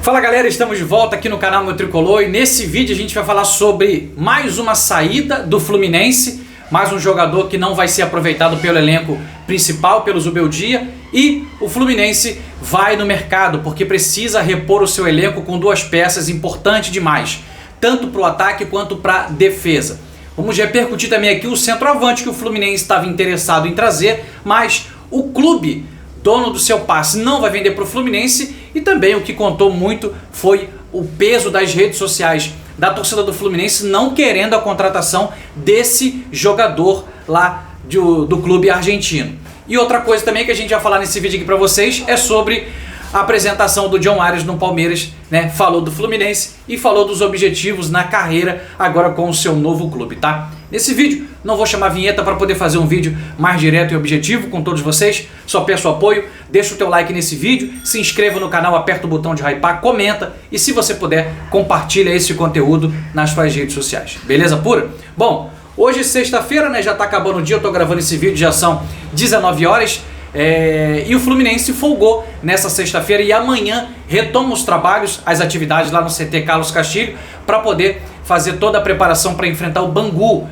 Fala galera, estamos de volta aqui no canal Meu Tricolor e nesse vídeo a gente vai falar sobre mais uma saída do Fluminense, mais um jogador que não vai ser aproveitado pelo elenco principal, pelo Zubeldia, e o Fluminense vai no mercado porque precisa repor o seu elenco com duas peças importantes demais, tanto para o ataque quanto para a defesa. Vamos repercutir também aqui o centroavante que o Fluminense estava interessado em trazer, mas o clube, dono do seu passe, não vai vender para o Fluminense. E também o que contou muito foi o peso das redes sociais da torcida do Fluminense não querendo a contratação desse jogador lá do clube argentino. E outra coisa também que a gente vai falar nesse vídeo aqui para vocês é sobre a apresentação do John Arias no Palmeiras, né? Falou do Fluminense e falou dos objetivos na carreira agora com o seu novo clube, tá? Nesse vídeo não vou chamar a vinheta para poder fazer um vídeo mais direto e objetivo com todos vocês, só peço apoio, deixa o teu like nesse vídeo, se inscreva no canal, aperta o botão de hypar, comenta e se você puder, compartilha esse conteúdo nas suas redes sociais, beleza pura? Bom, hoje sexta-feira, né? Já tá acabando o dia, eu tô gravando esse vídeo, já são 19 horas. E o Fluminense folgou nessa sexta-feira e amanhã retoma os trabalhos, as atividades lá no CT Carlos Castilho para poder fazer toda a preparação para enfrentar o Bangu.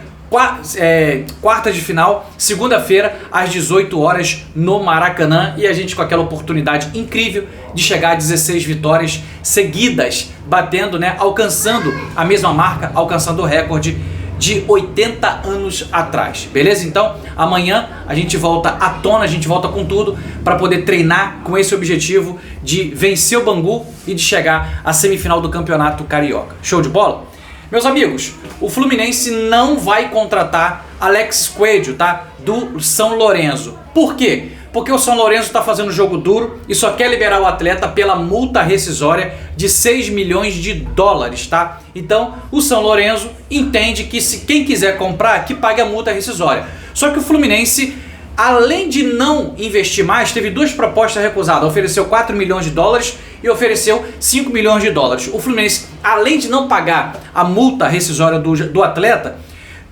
Quarta de final, segunda-feira às 18 horas no Maracanã, e a gente com aquela oportunidade incrível de chegar a 16 vitórias seguidas, batendo, né, alcançando a mesma marca, alcançando o recorde de 80 anos atrás, beleza? Então amanhã a gente volta à tona, a gente volta com tudo para poder treinar com esse objetivo de vencer o Bangu e de chegar à semifinal do Campeonato Carioca. Show de bola? Meus amigos, o Fluminense não vai contratar Alex Coelho, tá? Do São Lourenço. Por quê? Porque o São Lourenço está fazendo jogo duro e só quer liberar o atleta pela multa rescisória de 6 milhões de dólares, tá? Então, o São Lourenço entende que se quem quiser comprar, que pague a multa rescisória. Só que o Fluminense, além de não investir mais, teve duas propostas recusadas. Ofereceu 4 milhões de dólares e ofereceu 5 milhões de dólares. O Fluminense, além de não pagar a multa rescisória do atleta,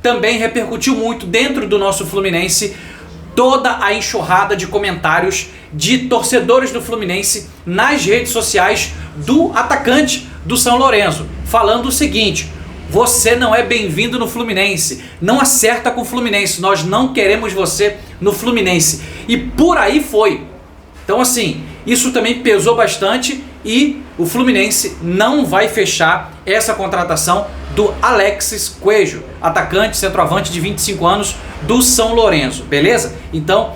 também repercutiu muito dentro do nosso Fluminense toda a enxurrada de comentários de torcedores do Fluminense nas redes sociais do atacante do São Lourenço, falando o seguinte: você não é bem-vindo no Fluminense, não acerta com o Fluminense, nós não queremos você no Fluminense. E por aí foi. Então assim, isso também pesou bastante e o Fluminense não vai fechar essa contratação do Alexis Coelho, atacante, centroavante de 25 anos do São Lourenço, beleza? Então,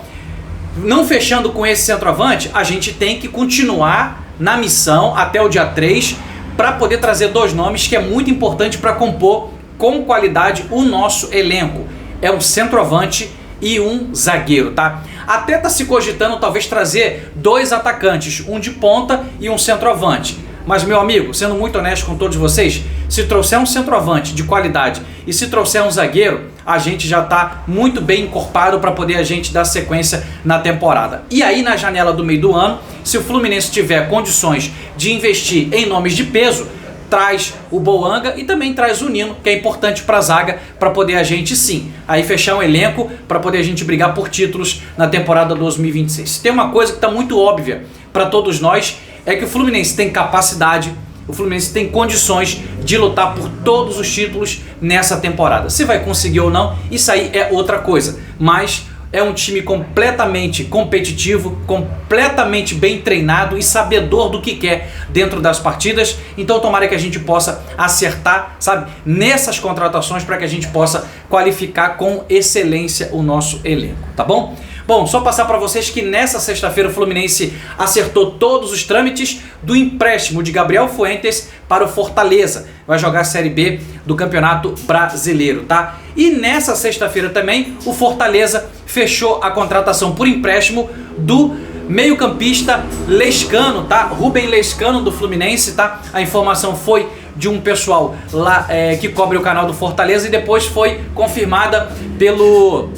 não fechando com esse centroavante, a gente tem que continuar na missão até o dia 3 para poder trazer dois nomes que é muito importante para compor com qualidade o nosso elenco. É um centroavante e um zagueiro, tá? Até tá se cogitando talvez trazer dois atacantes, um de ponta e um centroavante. Mas meu amigo, sendo muito honesto com todos vocês, se trouxer um centroavante de qualidade e se trouxer um zagueiro, a gente já está muito bem encorpado para poder a gente dar sequência na temporada. E aí na janela do meio do ano, se o Fluminense tiver condições de investir em nomes de peso, traz o Boanga e também traz o Nino, que é importante para a zaga, para poder a gente sim, aí fechar um elenco para poder a gente brigar por títulos na temporada 2026. Tem uma coisa que está muito óbvia para todos nós, é que o Fluminense tem capacidade, o Fluminense tem condições de lutar por todos os títulos nessa temporada. Se vai conseguir ou não, isso aí é outra coisa, mas é um time completamente competitivo, completamente bem treinado e sabedor do que quer dentro das partidas. Então tomara que a gente possa acertar, sabe, nessas contratações para que a gente possa qualificar com excelência o nosso elenco, tá bom? Bom, só passar para vocês que nessa sexta-feira o Fluminense acertou todos os trâmites do empréstimo de Gabriel Fuentes para o Fortaleza. Vai jogar a Série B do Campeonato Brasileiro, tá? E nessa sexta-feira também o Fortaleza fechou a contratação por empréstimo do meio-campista Lescano, tá? Rubem Lescano do Fluminense, tá? A informação foi de um pessoal lá que cobre o canal do Fortaleza e depois foi confirmada pelo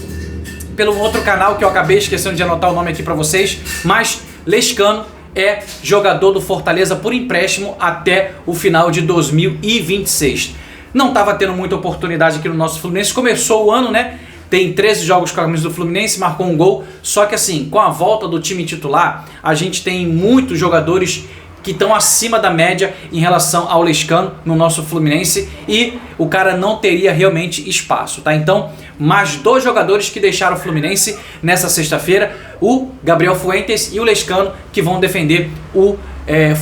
outro canal que eu acabei esquecendo de anotar o nome aqui para vocês, mas Lescano é jogador do Fortaleza por empréstimo até o final de 2026. Não estava tendo muita oportunidade aqui no nosso Fluminense, começou o ano, né? Tem 13 jogos com a camisa do Fluminense, marcou um gol, só que assim, com a volta do time titular, a gente tem muitos jogadores que estão acima da média em relação ao Lescano no nosso Fluminense e o cara não teria realmente espaço, tá? Então, mais 2 jogadores que deixaram o Fluminense nessa sexta-feira, o Gabriel Fuentes e o Lescano, que vão defender o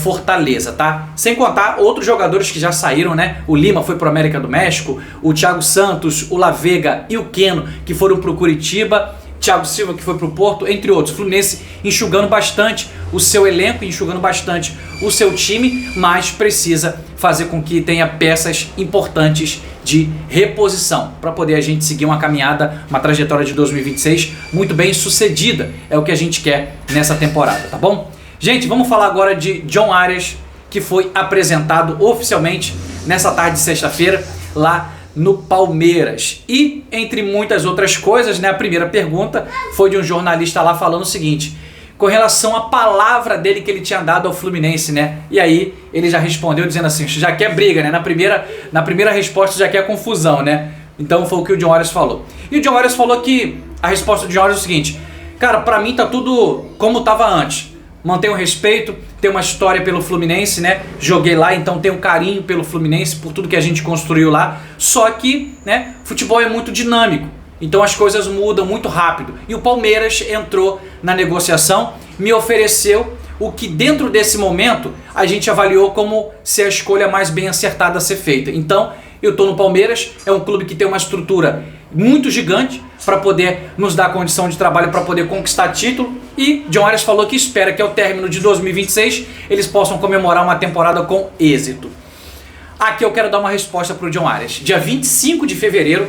Fortaleza, tá? Sem contar outros jogadores que já saíram, né? O Lima foi pro América do México, o Thiago Santos, o La Vega e o Keno, que foram pro Curitiba, Thiago Silva, que foi pro Porto, entre outros. O Fluminense enxugando bastante o seu elenco, enxugando bastante o seu time, mas precisa fazer com que tenha peças importantes de reposição para poder a gente seguir uma caminhada, uma trajetória de 2026 muito bem sucedida. É o que a gente quer nessa temporada, tá bom? Gente, vamos falar agora de John Arias, que foi apresentado oficialmente nessa tarde de sexta-feira lá no Palmeiras. E, entre muitas outras coisas, né, a primeira pergunta foi de um jornalista lá falando o seguinte, com relação à palavra dele que ele tinha dado ao Fluminense, né? E aí ele já respondeu dizendo assim, já quer briga, né? Na primeira resposta já quer confusão, né? Então foi o que o John Arias falou. E o John Arias falou que a resposta do John Arias é o seguinte, cara, pra mim tá tudo como tava antes. Mantenho respeito, tenho uma história pelo Fluminense, né? Joguei lá, então tenho carinho pelo Fluminense, por tudo que a gente construiu lá. Só que, né, futebol é muito dinâmico, então as coisas mudam muito rápido. E o Palmeiras entrou na negociação, me ofereceu o que dentro desse momento a gente avaliou como ser a escolha mais bem acertada a ser feita. Então, eu estou no Palmeiras, é um clube que tem uma estrutura muito gigante para poder nos dar condição de trabalho para poder conquistar título. E John Arias falou que espera que ao término de 2026 eles possam comemorar uma temporada com êxito. Aqui eu quero dar uma resposta para o John Arias. Dia 25 de fevereiro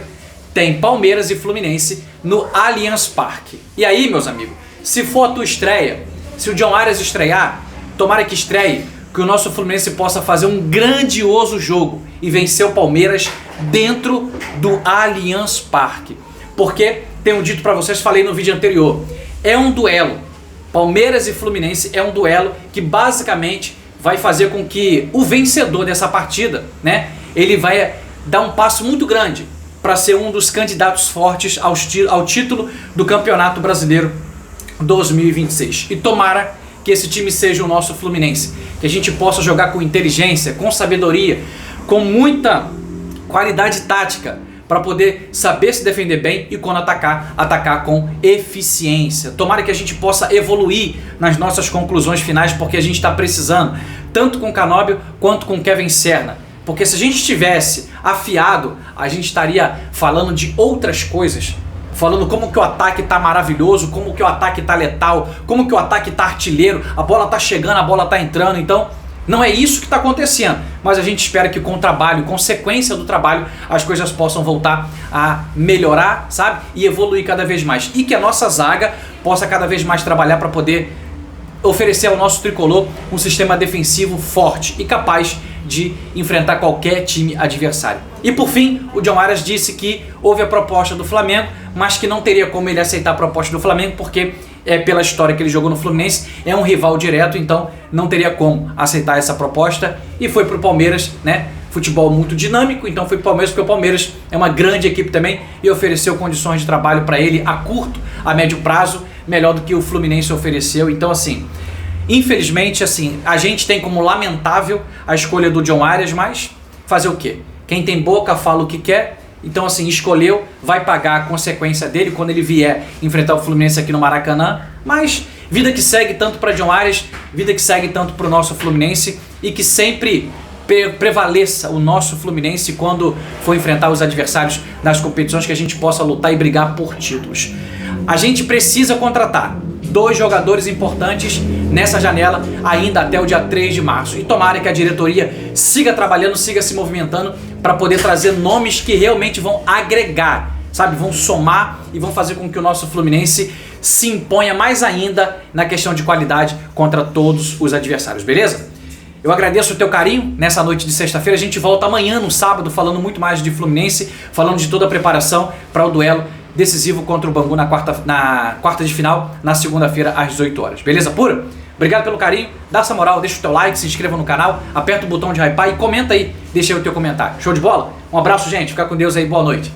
tem Palmeiras e Fluminense no Allianz Parque. E aí, meus amigos, se for a tua estreia, se o John Arias estrear, tomara que estreie, que o nosso Fluminense possa fazer um grandioso jogo e vencer o Palmeiras dentro do Allianz Parque. Porque, tenho dito para vocês, falei no vídeo anterior, é um duelo. Palmeiras e Fluminense é um duelo que basicamente vai fazer com que o vencedor dessa partida, né, ele vai dar um passo muito grande para ser um dos candidatos fortes ao título do Campeonato Brasileiro 2026. E tomara que esse time seja o nosso Fluminense, que a gente possa jogar com inteligência, com sabedoria, com muita qualidade tática, para poder saber se defender bem e quando atacar com eficiência. Tomara que a gente possa evoluir nas nossas conclusões finais, porque a gente está precisando, tanto com o Canóbio quanto com o Kevin Serna. Porque se a gente estivesse afiado, a gente estaria falando de outras coisas. Falando como que o ataque tá maravilhoso, como que o ataque tá letal, como que o ataque tá artilheiro, a bola tá chegando, a bola tá entrando. Então, não é isso que está acontecendo, mas a gente espera que com o trabalho, consequência do trabalho, as coisas possam voltar a melhorar, sabe? E evoluir cada vez mais. E que a nossa zaga possa cada vez mais trabalhar para poder oferecer ao nosso tricolor um sistema defensivo forte e capaz de enfrentar qualquer time adversário. E por fim, o John Arias disse que houve a proposta do Flamengo, mas que não teria como ele aceitar a proposta do Flamengo, porque pela história que ele jogou no Fluminense, é um rival direto, então não teria como aceitar essa proposta e foi pro Palmeiras, né? Futebol muito dinâmico, então foi pro Palmeiras, porque o Palmeiras é uma grande equipe também e ofereceu condições de trabalho para ele a curto, a médio prazo, melhor do que o Fluminense ofereceu. Então, assim, infelizmente, assim, a gente tem como lamentável a escolha do John Arias, mas fazer o quê? Quem tem boca fala o que quer. Então, assim, escolheu, vai pagar a consequência dele quando ele vier enfrentar o Fluminense aqui no Maracanã. Mas vida que segue tanto para John Arias, vida que segue tanto para o nosso Fluminense e que sempre prevaleça o nosso Fluminense quando for enfrentar os adversários nas competições, que a gente possa lutar e brigar por títulos. A gente precisa contratar 2 jogadores importantes nessa janela ainda até o dia 3 de março. E tomara que a diretoria siga trabalhando, siga se movimentando para poder trazer nomes que realmente vão agregar, sabe? Vão somar e vão fazer com que o nosso Fluminense se imponha mais ainda na questão de qualidade contra todos os adversários, beleza? Eu agradeço o teu carinho nessa noite de sexta-feira. A gente volta amanhã, no sábado, falando muito mais de Fluminense, falando de toda a preparação para o duelo decisivo contra o Bangu na quarta de final, na segunda-feira às 18 horas. Beleza pura? Obrigado pelo carinho, dá essa moral, deixa o teu like, se inscreva no canal, aperta o botão de hypar e comenta aí, deixa aí o teu comentário. Show de bola? Um abraço, gente, fica com Deus aí, boa noite.